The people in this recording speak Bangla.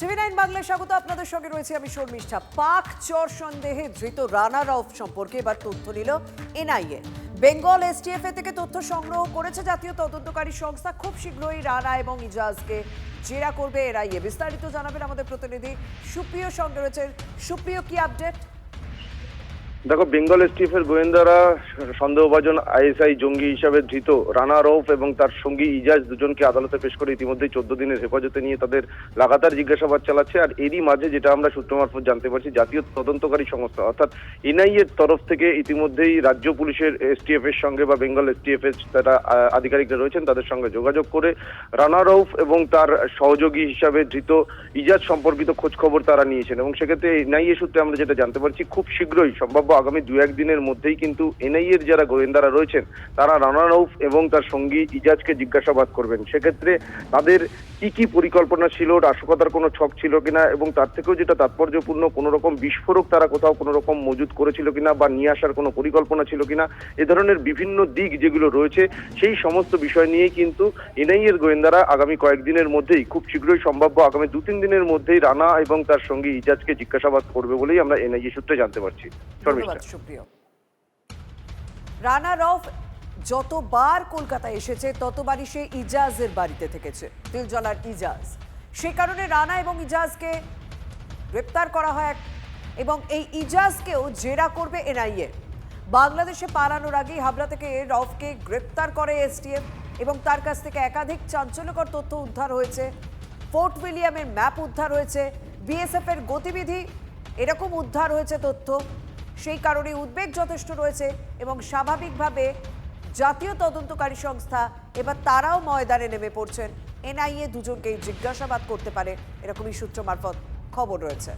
টিভি9 বাংলায় স্বাগত। আপনাদের সঙ্গে রয়েছে আমি শর্মিষ্ঠা। পাক চোর সন্দেহে ধৃত রানা রউফ সম্পর্কে এবার তথ্য নিল এনআইএ। বেঙ্গল এসটিএফএ থেকে তথ্য সংগ্রহ করেছে জাতীয় তদন্তকারী সংস্থা। খুব শীঘ্রই রানা এবং ইজাজকে জেরা করবে এনআইএ। বিস্তারিত জানাবেন আমাদের প্রতিনিধি সুপ্রিয়, সঙ্গে রয়েছে সুপ্রিয়। কি আপডেট? দেখো, বেঙ্গল এসটিএফ এর গোয়েন্দারা সন্দেহভাজন আইএসআই জঙ্গি হিসাবে ধৃত রানা রউফ এবং তার সঙ্গী ইজাজ দুজনকে আদালতে পেশ করে ইতিমধ্যেই 14 দিনের হেফাজতে নিয়ে তাদের লাগাতার জিজ্ঞাসাবাদ চালাচ্ছে। আর এরই মাঝে যেটা আমরা সূত্র মারফত জানতে পারছি, জাতীয় তদন্তকারী সংস্থা অর্থাৎ এনআইএ এর তরফ থেকে ইতিমধ্যেই রাজ্য পুলিশের এসটিএফ এর সঙ্গে বা বেঙ্গল এসটিএফ এর যারা আধিকারিকরা রয়েছেন তাদের সঙ্গে যোগাযোগ করে রানা রউফ এবং তার সহযোগী হিসাবে ধৃত ইজাজ সম্পর্কিত খোঁজ খবর তারা নিয়েছেন। এবং সেক্ষেত্রে এনআইএ সূত্রে আমরা যেটা জানতে পারছি, খুব শীঘ্রই সম্ভব আগামী 2-1 দিনের মধ্যেই কিন্তু এনআইএ এর যারা গোয়েন্দারা রয়েছেন তারা রানা রউফ এবং তার সঙ্গী ইজাজকে জিজ্ঞাসাবাদ করবেন। সেক্ষেত্রে তাদের কি কি পরিকল্পনা ছিল, নাশকতার কোনো ছক ছিল কিনা, এবং তার থেকেও যেটা তাৎপর্যপূর্ণ, কোনো রকম বিস্ফোরক তারা কোথাও কোনো রকম মজুত করেছিল কিনা বা নিয়ে আসার কোনো পরিকল্পনা ছিল কিনা, এ ধরনের বিভিন্ন দিক যেগুলো রয়েছে সেই সমস্ত বিষয় নিয়েই কিন্তু এনআইএ এর গোয়েন্দারা আগামী কয়েকদিনের মধ্যেই, খুব শীঘ্রই সম্ভাব্য আগামী 2-3 দিনের মধ্যেই রানা এবং তার সঙ্গী ইজাজকে জিজ্ঞাসাবাদ করবে বলেই আমরা এনআইএ সূত্রে জানতে পারছি। সুপ্রিয়, রানা রউফ যতবার কলকাতায় এসেছে ততবারই সে ইজাজের বাড়িতে থেকেছে, দিলজলার ইজাজ। সে কারণে রানা এবং ইজাজকে গ্রেপ্তার করা হয় এবং এই ইজাজকেও জেরা করবে এনআইএ। বাংলাদেশে পালানোর আগেই হাবড়া থেকে রউফকে গ্রেপ্তার করে এসটিএফ এবং তার কাছ থেকে একাধিক চাঞ্চল্যকর তথ্য উদ্ধার হয়েছে। ফোর্ট উইলিয়ামের ম্যাপ উদ্ধার হয়েছে, বিএসএফ এর গতিবিধি এরকম উদ্ধার হয়েছে তথ্য। সেই কারণে উদ্বেগ যথেষ্ট রয়েছে এবং স্বাভাবিকভাবে জাতীয় তদন্তকারী সংস্থা এবার তারাও ময়দানে নেমে পড়ছেন। এনআইএ দুজনকেই জিজ্ঞাসাবাদ করতে পারে, এরকমই সূত্র মারফত খবর রয়েছে।